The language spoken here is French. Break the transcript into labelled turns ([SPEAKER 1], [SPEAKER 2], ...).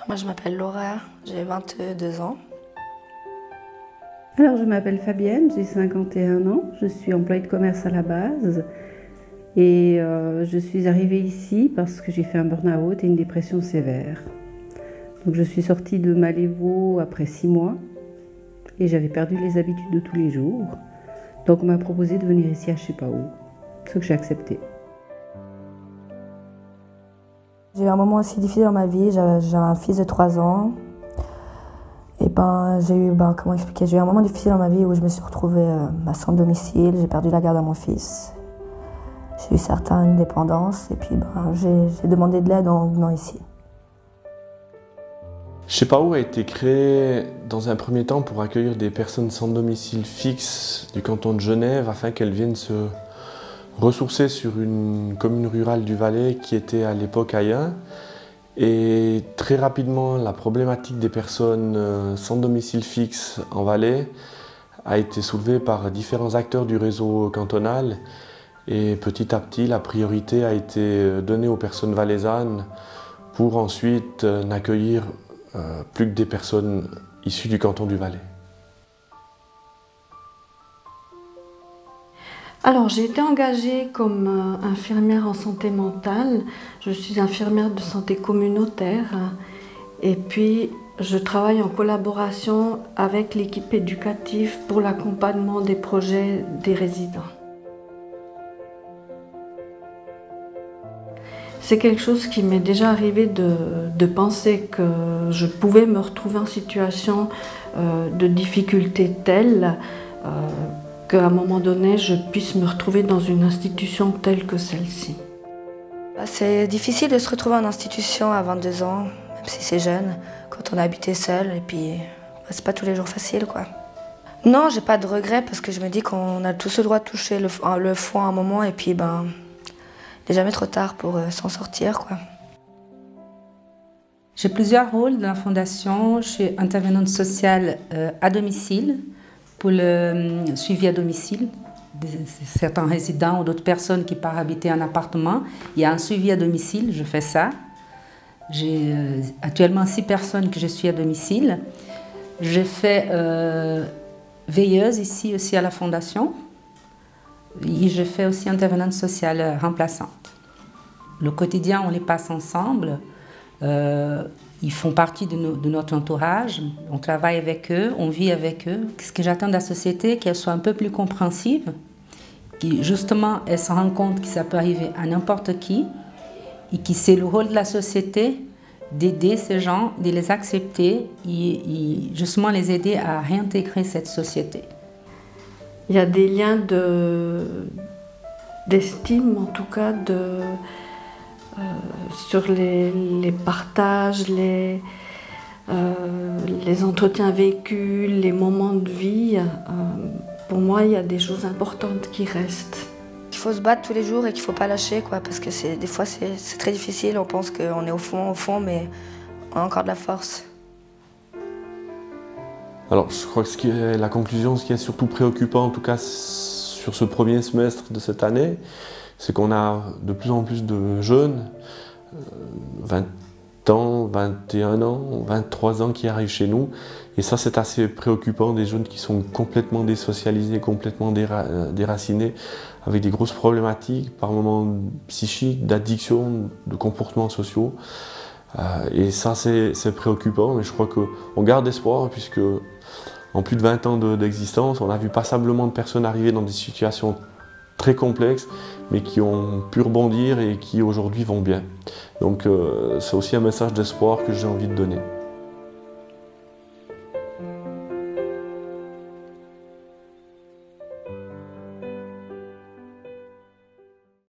[SPEAKER 1] Moi, je m'appelle Laura, j'ai 22 ans.
[SPEAKER 2] Alors, je m'appelle Fabienne, j'ai 51 ans, je suis employée de commerce à la base et je suis arrivée ici parce que j'ai fait un burn-out et une dépression sévère. Donc, je suis sortie de Malévo après 6 mois et j'avais perdu les habitudes de tous les jours. Donc, on m'a proposé de venir ici à je sais pas où, ce que j'ai accepté.
[SPEAKER 1] J'ai eu un moment aussi difficile dans ma vie, j'ai un fils de 3 ans. Et j'ai eu, comment expliquer, j'ai eu un moment difficile dans ma vie où je me suis retrouvée sans domicile, j'ai perdu la garde à mon fils. J'ai eu certaines dépendances et puis j'ai demandé de l'aide en venant ici.
[SPEAKER 3] Je sais pas où a été créé dans un premier temps pour accueillir des personnes sans domicile fixe du canton de Genève afin qu'elles viennent se ressourcer sur une commune rurale du Valais qui était à l'époque Ayen. Et très rapidement, la problématique des personnes sans domicile fixe en Valais a été soulevée par différents acteurs du réseau cantonal. Et petit à petit, la priorité a été donnée aux personnes valaisannes pour ensuite n'accueillir plus que des personnes issues du canton du Valais.
[SPEAKER 4] Alors, j'ai été engagée comme infirmière en santé mentale. Je suis infirmière de santé communautaire et puis je travaille en collaboration avec l'équipe éducative pour l'accompagnement des projets des résidents. C'est quelque chose qui m'est déjà arrivé de penser que je pouvais me retrouver en situation de difficulté telle qu'à un moment donné, je puisse me retrouver dans une institution telle que celle-ci.
[SPEAKER 1] C'est difficile de se retrouver en institution à 22 ans, même si c'est jeune, quand on a habité seul, et puis c'est pas tous les jours facile, quoi. Non, j'ai pas de regrets parce que je me dis qu'on a tous le droit de toucher le fond à un moment, et puis il n'est jamais trop tard pour s'en sortir, quoi.
[SPEAKER 5] J'ai plusieurs rôles dans la fondation. Je suis intervenante sociale à domicile, pour le suivi à domicile de certains résidents ou d'autres personnes qui partent habiter un appartement. Il y a un suivi à domicile, je fais ça. J'ai actuellement 6 personnes que je suis à domicile. Je fais veilleuse ici aussi à la fondation. Et je fais aussi intervenante sociale remplaçante. Le quotidien, on les passe ensemble. Ils font partie de notre entourage, on travaille avec eux, on vit avec eux. Ce que j'attends de la société, qu'elle soit un peu plus compréhensive, que justement elle se rende compte que ça peut arriver à n'importe qui, et que c'est le rôle de la société d'aider ces gens, de les accepter et justement les aider à réintégrer cette société.
[SPEAKER 4] Il y a des liens d'estime, en tout cas, sur les partages, les entretiens vécus, les moments de vie. Pour moi, il y a des choses importantes qui restent.
[SPEAKER 1] Il faut se battre tous les jours et qu'il ne faut pas lâcher, quoi, parce que des fois c'est très difficile, on pense qu'on est au fond, mais on a encore de la force.
[SPEAKER 3] Alors je crois que la conclusion, ce qui est surtout préoccupant en tout cas sur ce premier semestre de cette année, c'est qu'on a de plus en plus de jeunes, 20 ans, 21 ans, 23 ans qui arrivent chez nous. Et ça, c'est assez préoccupant, des jeunes qui sont complètement désocialisés, complètement déracinés, avec des grosses problématiques, par moments psychiques, d'addiction, de comportements sociaux. Et ça, c'est préoccupant, mais je crois qu'on garde espoir, puisque en plus de 20 ans d'existence, on a vu passablement de personnes arriver dans des situations très complexes, mais qui ont pu rebondir et qui aujourd'hui vont bien. Donc c'est aussi un message d'espoir que j'ai envie de donner.